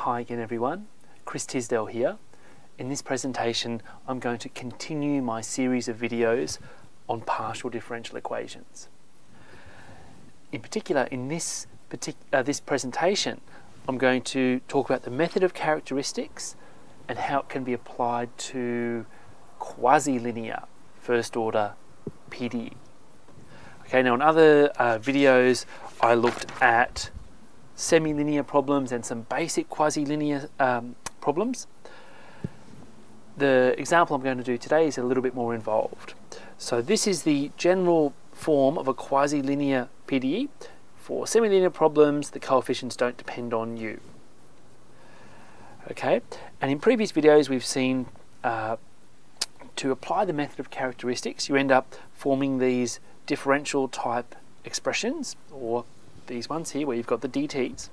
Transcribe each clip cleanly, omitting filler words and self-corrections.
Hi again everyone, Tisdell here. In this presentation I'm going to continue my series of videos on partial differential equations. In particular, in this presentation I'm going to talk about the method of characteristics and how it can be applied to quasi-linear first order PDE. Okay, now in other videos I looked at semi-linear problems and some basic quasi-linear problems. The example I'm going to do today is a little bit more involved. So this is the general form of a quasi-linear PDE. For semi-linear problems, the coefficients don't depend on u. Okay, and in previous videos we've seen to apply the method of characteristics, you end up forming these differential type expressions, or these ones here where you've got the dt's,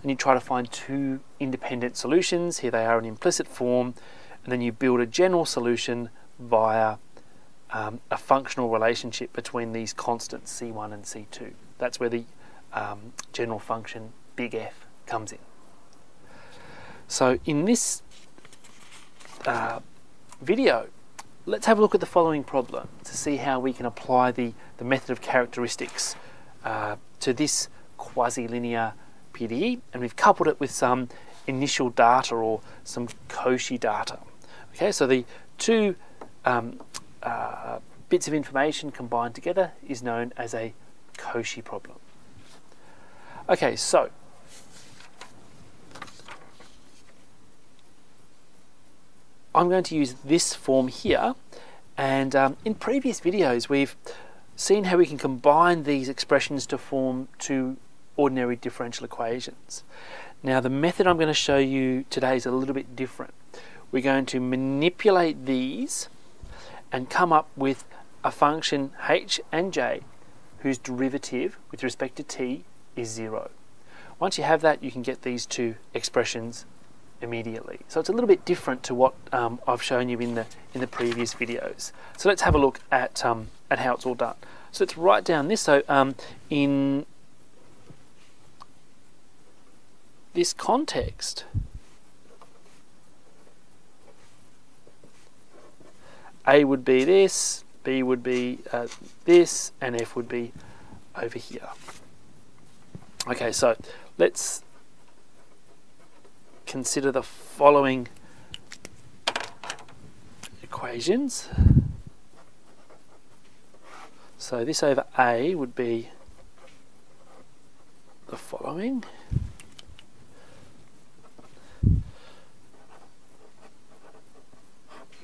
and you try to find two independent solutions. Here they are in implicit form, and then you build a general solution via a functional relationship between these constants c1 and c2. That's where the general function big F comes in. So in this video, let's have a look at the following problem to see how we can apply the method of characteristics to this quasi-linear PDE, and we've coupled it with some initial data or some Cauchy data. Okay, so the two bits of information combined together is known as a Cauchy problem. Okay, so I'm going to use this form here, and in previous videos we've seen how we can combine these expressions to form two ordinary differential equations. Now the method I'm going to show you today is a little bit different. We're going to manipulate these and come up with a function h and j whose derivative with respect to t is 0. Once you have that, you can get these two expressions immediately. So it's a little bit different to what I've shown you in the previous videos. So let's have a look at how it's all done. So let's write down this. So in this context, A would be this, B would be this, and F would be over here. Okay, so let's consider the following equations. So this over A would be the following.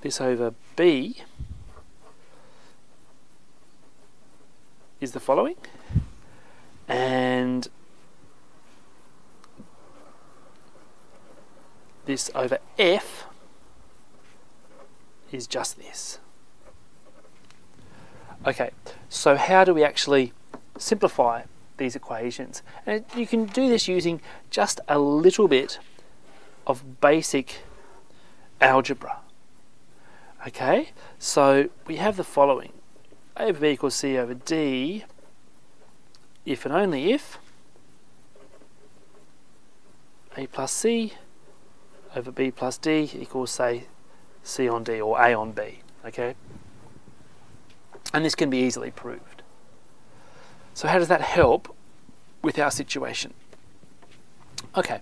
This over B is the following, and this over F is just this. Okay, so how do we actually simplify these equations? And you can do this using just a little bit of basic algebra. Okay, so we have the following: A over B equals C over D if and only if A plus C over B plus D equals, say, C on D or A on B. Okay, and this can be easily proved. So how does that help with our situation? Okay,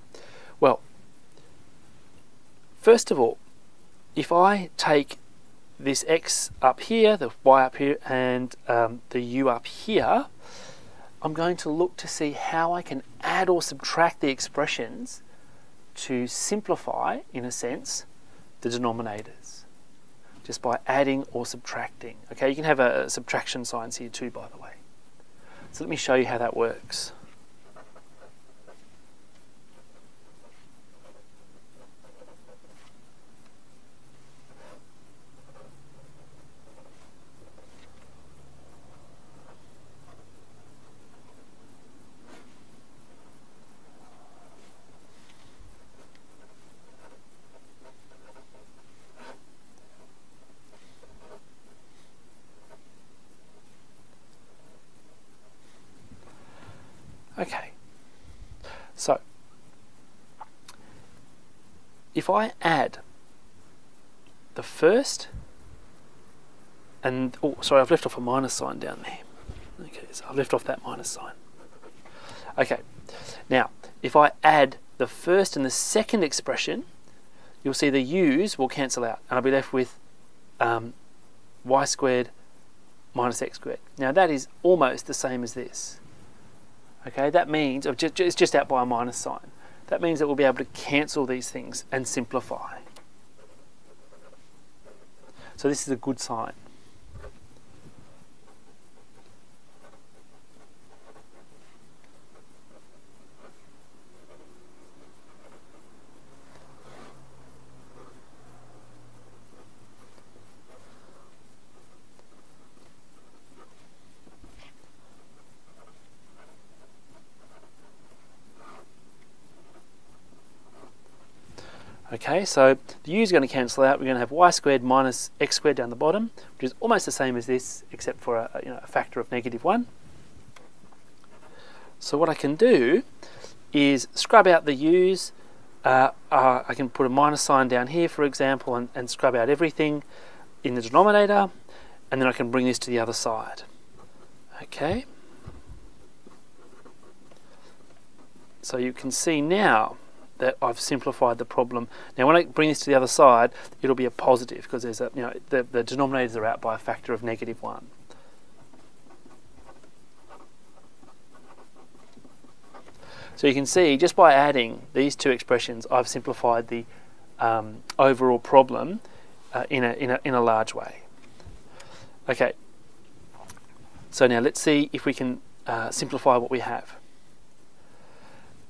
well, first of all, if I take this x up here, the y up here, and the u up here, I'm going to look to see how I can add or subtract the expressions to simplify, in a sense, the denominators, just by adding or subtracting. Okay, you can have a subtraction signs here too, by the way. So let me show you how that works. if I add the first, and oh sorry, I've left off a minus sign down there. Okay, so I've left off that minus sign. Okay, now if I add the first and the second expression, you'll see the u's will cancel out, and I'll be left with y squared minus x squared. Now that is almost the same as this. Okay, that means it's just out by a minus sign. That means that we'll be able to cancel these things and simplify. So this is a good sign. Okay, so the u is going to cancel out. We're going to have y squared minus x squared down the bottom, which is almost the same as this, except for a factor of -1. So what I can do is scrub out the u's. I can put a minus sign down here, for example, and scrub out everything in the denominator, and then I can bring this to the other side. Okay. So you can see now that I've simplified the problem. Now when I bring this to the other side, it'll be a positive because there's the denominators are out by a factor of -1. So you can see just by adding these two expressions, I've simplified the overall problem in a large way. Okay. So now let's see if we can simplify what we have.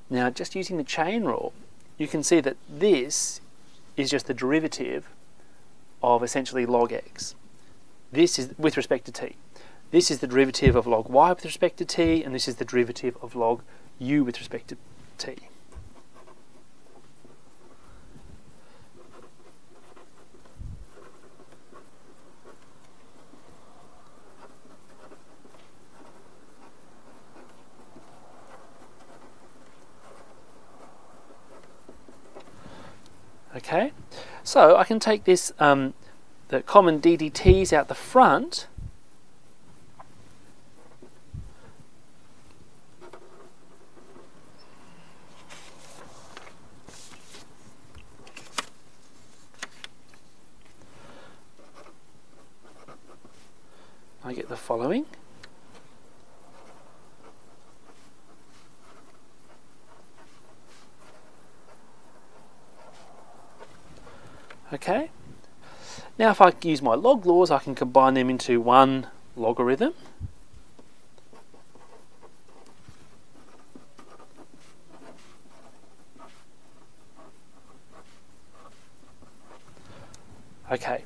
Now, just using the chain rule, you can see that this is just the derivative of essentially log x. This is with respect to t. This is the derivative of log y with respect to t, and this is the derivative of log u with respect to t. Okay, so I can take this, the common ddt's out the front, I get the following. Okay, now if I use my log laws, I can combine them into one logarithm. Okay,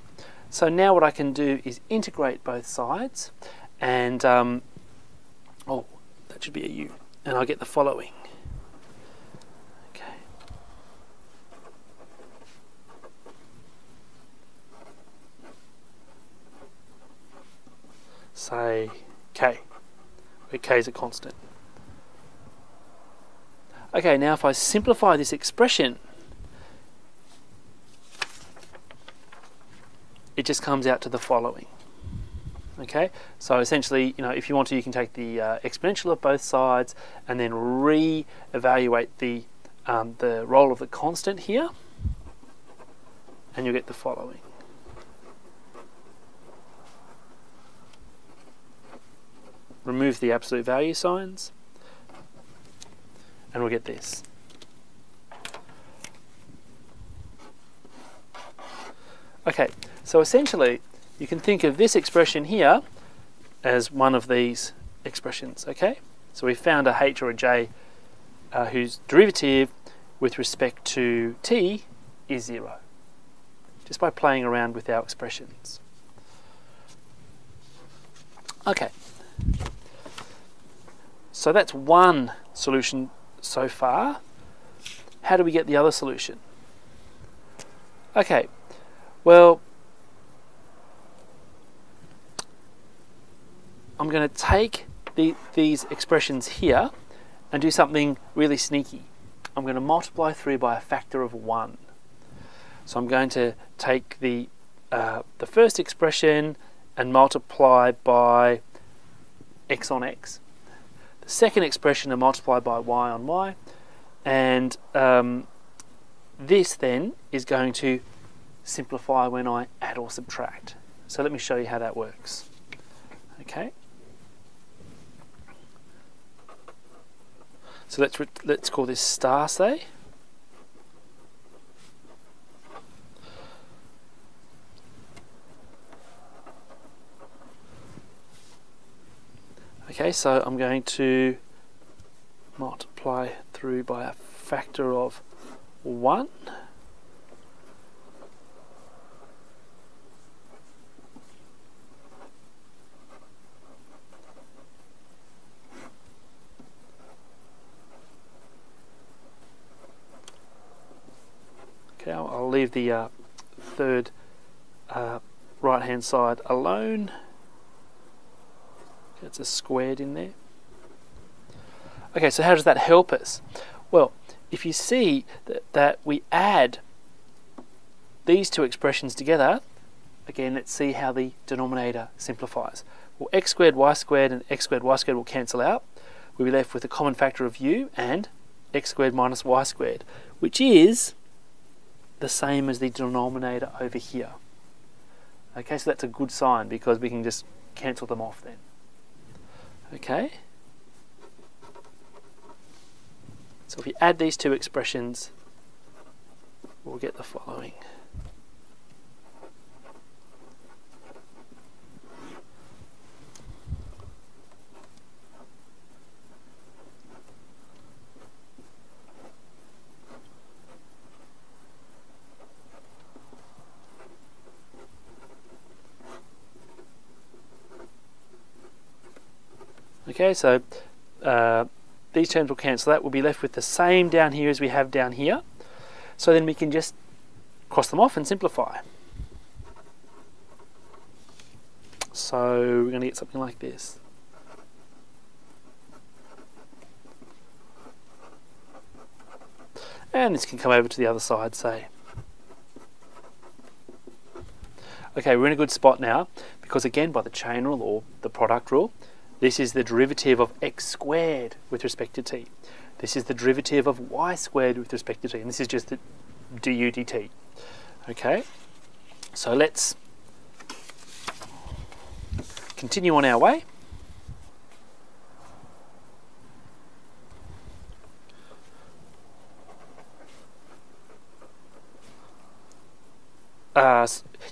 so now what I can do is integrate both sides, and oh, that should be a u, and I get the following. Say k, where k is a constant. Okay, now if I simplify this expression, it just comes out to the following. Okay, so essentially, if you want to, you can take the exponential of both sides and then re-evaluate the role of the constant here, and you'll get the following. Remove the absolute value signs, and we'll get this. Okay, so essentially you can think of this expression here as one of these expressions. Okay, so we found a h or a j whose derivative with respect to t is 0, just by playing around with our expressions. Okay. So that's one solution so far. How do we get the other solution? Okay, well, I'm going to take these expressions here and do something really sneaky. I'm going to multiply through by a factor of 1. So I'm going to take the first expression and multiply by x on x. The second expression and multiply by y on y. And this then is going to simplify when I add or subtract. So let me show you how that works. Okay. So let's call this star, say. Okay, so I'm going to multiply through by a factor of 1. Okay, I'll leave the third right hand side alone. It's a squared in there. Okay, so how does that help us? Well, if you see that we add these two expressions together, again, let's see how the denominator simplifies. Well, x squared y squared and x squared y squared will cancel out. We'll be left with a common factor of u and x squared minus y squared, which is the same as the denominator over here. Okay, so that's a good sign because we can just cancel them off then. Okay, so if you add these two expressions, we'll get the following. Okay, so these terms will cancel out. We'll be left with the same down here as we have down here. So then we can just cross them off and simplify. So we're going to get something like this. And this can come over to the other side, say. Okay, we're in a good spot now because, again, by the chain rule or the product rule, this is the derivative of x squared with respect to t. This is the derivative of y squared with respect to t. And this is just the du dt. Okay, so let's continue on our way.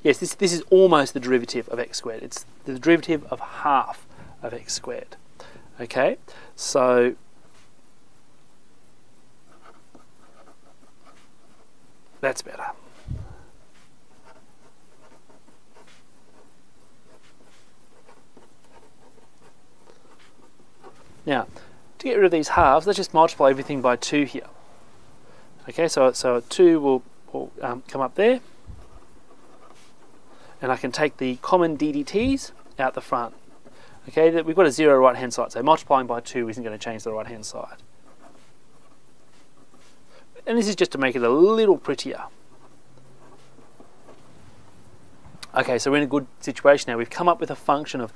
Yes, this is almost the derivative of x squared. It's the derivative of half of x squared. Okay, so that's better. Now, to get rid of these halves, let's just multiply everything by 2 here. Okay, so 2 will come up there, and I can take the common ddt's out the front. Okay, we've got a 0 right hand side, so multiplying by 2 isn't going to change the right hand side. And this is just to make it a little prettier. Okay, so we're in a good situation now. We've come up with a function of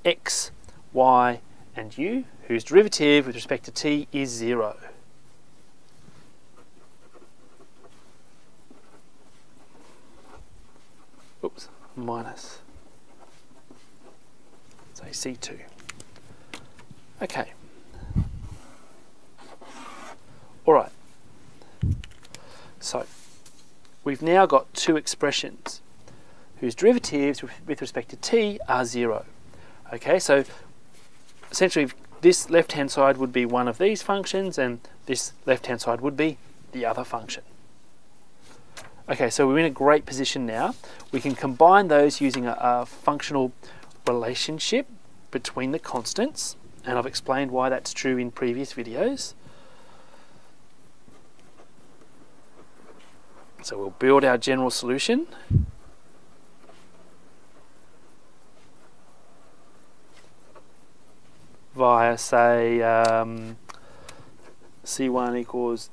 x, y, and u, whose derivative with respect to t is 0. Oops, minus, say C2. Okay. All right. So we've now got two expressions whose derivatives with respect to t are 0. Okay, so essentially this left-hand side would be one of these functions and this left-hand side would be the other function. Okay, so we're in a great position now. We can combine those using a functional relationship between the constants, and I've explained why that's true in previous videos. So we'll build our general solution. Via, say, C1 equals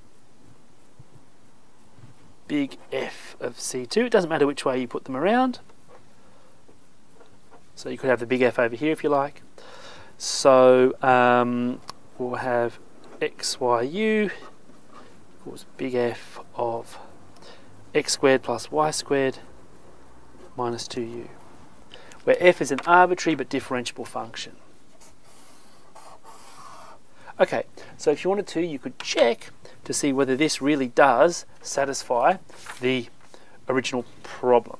big F of C2. It doesn't matter which way you put them around. So you could have the big F over here if you like. So we'll have xyu equals big F of x squared plus y squared minus 2u, where f is an arbitrary but differentiable function. Okay, so if you wanted to, you could check to see whether this really does satisfy the original problem.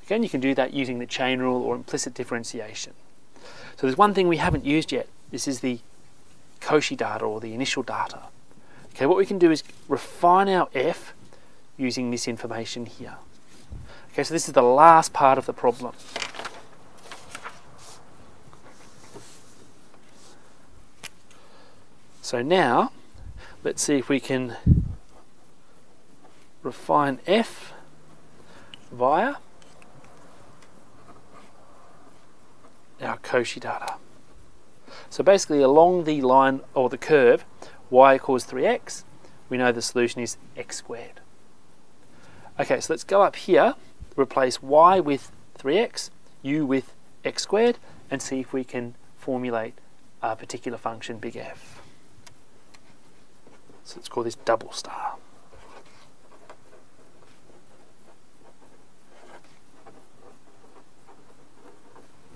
Again, you can do that using the chain rule or implicit differentiation. So there's one thing we haven't used yet. This is the Cauchy data, or the initial data. Okay, what we can do is refine our f using this information here. Okay, so this is the last part of the problem. So now, let's see if we can refine f via our Cauchy data. So basically along the line or the curve y equals 3x, we know the solution is x squared. Okay, so let's go up here, replace y with 3x, u with x squared, and see if we can formulate a particular function big F. So let's call this double star.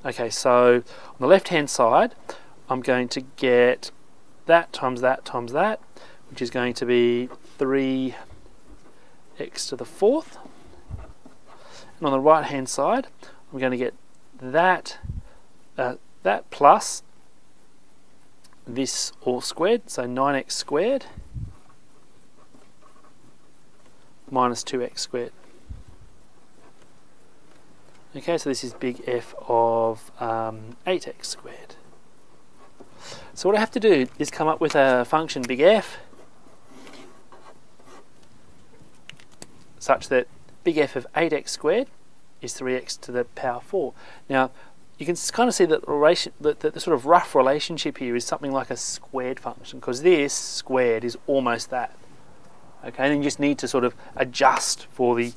Okay, so on the left hand side I'm going to get that times that times that, which is going to be 3x to the 4th. And on the right hand side I'm going to get that that plus this all squared, so 9x squared minus 2x squared. Okay, so this is big F of 8x squared. So what I have to do is come up with a function big F such that big F of 8x squared is 3x to the power 4. Now, you can kind of see that the sort of rough relationship here is something like a squared function, because this squared is almost that. Okay, and then you just need to sort of adjust for the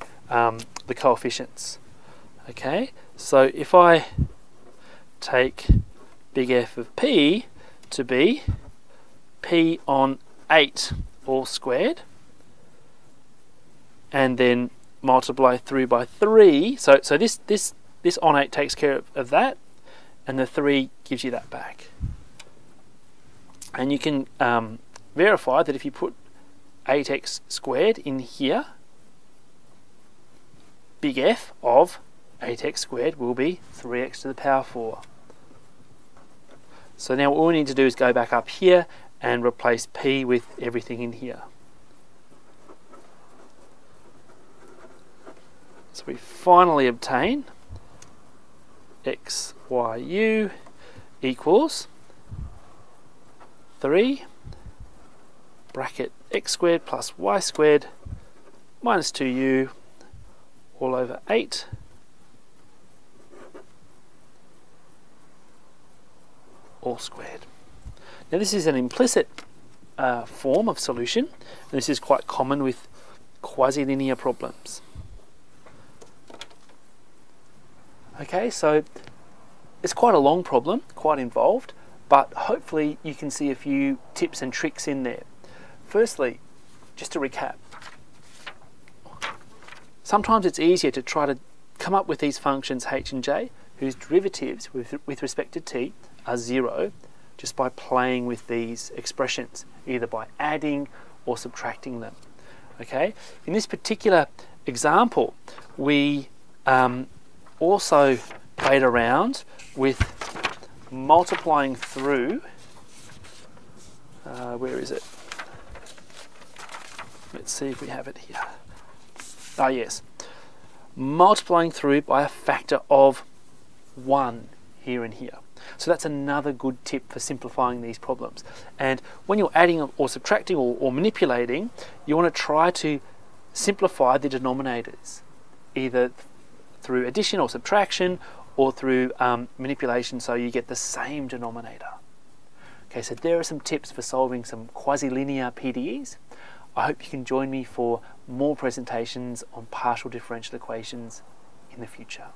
coefficients. Okay, so if I take big F of p to be p on 8 all squared, and then multiply through by 3, so this on 8 takes care of that, and the 3 gives you that back. And you can verify that if you put 8x squared in here, big F of 8x squared will be 3x to the power 4. So now all we need to do is go back up here and replace p with everything in here. So we finally obtain xyu equals 3 bracket x squared plus y squared minus 2u all over 8 all squared. Now this is an implicit form of solution, and this is quite common with quasi-linear problems. Okay, so it's quite a long problem, quite involved, but hopefully you can see a few tips and tricks in there. Firstly, just to recap, sometimes it's easier to try to come up with these functions h and j whose derivatives with respect to t are 0 just by playing with these expressions, either by adding or subtracting them. Okay, in this particular example we also played around with multiplying through, where is it? Let's see if we have it here. Ah yes, multiplying through by a factor of 1 here and here. So that's another good tip for simplifying these problems. And when you're adding or subtracting or manipulating, you want to try to simplify the denominators, either through addition or subtraction, or through manipulation, so you get the same denominator. Okay, so there are some tips for solving some quasi-linear PDEs. I hope you can join me for more presentations on partial differential equations in the future.